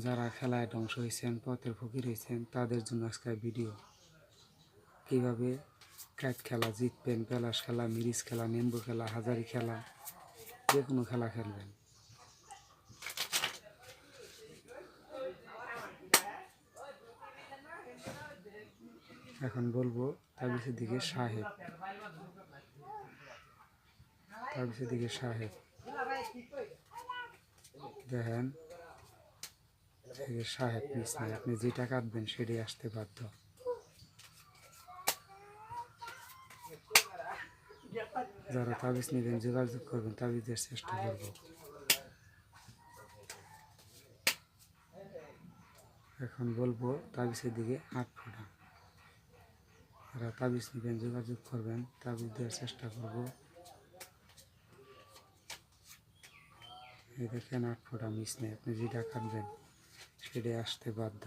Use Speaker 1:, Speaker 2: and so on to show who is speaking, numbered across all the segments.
Speaker 1: যারা খেলায় ধ্বংস হয়েছেন, পথের ফকির হয়েছেন, তাদের জন্য আজকে ভিডিও। কীভাবে ক্যাট খেলা জিতবেন, পেলাস খেলা, মিরিজ খেলা, নেম্বু খেলা, হাজারি খেলা, যে কোনো খেলা খেলবেন। এখন বলবো তাবিজের দিকে সাহেব, তাবিজের দিকে সাহেব দেখেন, সাহেব মিস নাই। আপনি যেটা কাটবেন সেটাই আসতে বাধ্য। যারা তাবিজ নেবেন যোগাযোগ করবেন, তাবিজের চেষ্টা করব। এখন বলবো তাবিজের দিকে 8 ফোঁটা। যারা তাবিজ নেবেন যোগাযোগ করবেন, তাবিজ দেওয়ার চেষ্টা করব। এই দেখেন 8 ফোঁটা মিস নেই। আপনি যেটা কাটবেন সেটাই আসতে বাধ্য।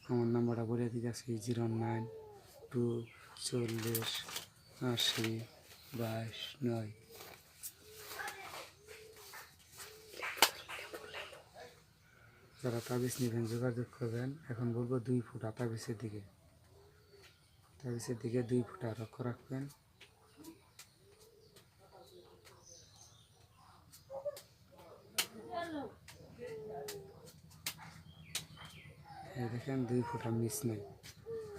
Speaker 1: আমার নাম্বারটা বলে দিতেছি 09240802229। যারা তাবিজ নেবেন যোগাযোগ করবেন। এখন বলবো 2 ফোঁটা তাবিজের দিকে, তাবিজের দিকে 2 ফোঁটা লক্ষ্য রাখবেন। এই দেখেন 2 ফোঁটা মিস নেই।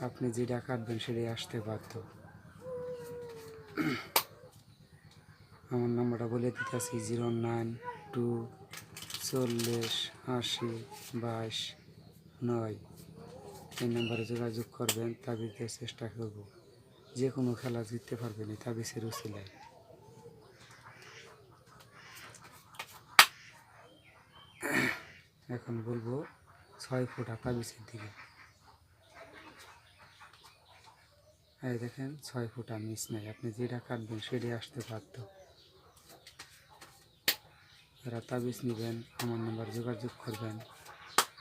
Speaker 1: আপনি যেটা কাটবেন সেটাই আসতে বাধ্য। আমার নাম্বারটা বলে দিতেছি 09240802229। এই নাম্বারে যোগাযোগ করবেন, তাবিজের চেষ্টা করব। যে কোনো খেলা জিততে পারবেন এই তাবিজের উছিলায়। এখন বলবো 6 ফোঁটা তাবিজের দিকে। এই দেখেন 6 ফোঁটা মিস নাই। আপনি যেটা কাটবেন সেটাই আসতে বাধ্য। যারা তাবিজ নেবেন আমার নাম্বার যোগাযোগ করবেন,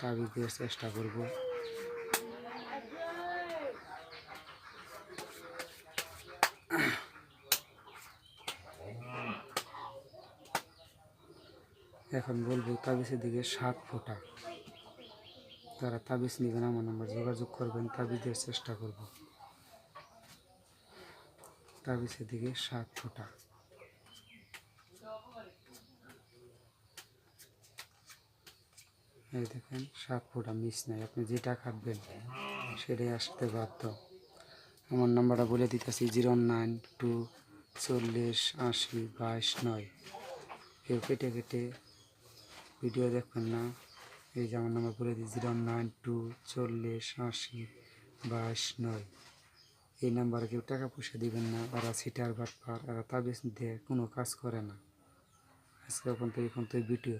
Speaker 1: তাবিজ দেওয়ার চেষ্টা করব। এখন বলবো তাবিজের দিকে 7 ফোঁটা। যারা তাবিজ নেবেন আমার নাম্বার যোগাযোগ করবেন, তাবিজ দেওয়ার চেষ্টা করব। তাবিজের দিকে 7 ফোঁটা। এই দেখেন 7 ফোঁটা মিস নাই। আপনি যেটা কাটবেন সেটাই আসতে বাধ্য। আমার নাম্বারটা বলে দিতেছি 09240802229। কেউ কেটে কেটে ভিডিও দেখবেন না। এই যে আমার নাম্বার বলে দিই 09240802229। এই নাম্বারে কেউ টাকা পয়সা দিবেন না। ওরা সিটার বাটপার, ওরা তাবিজ দিয়ে কোনো কাজ করে না। আজকে এখন তো ভিডিও।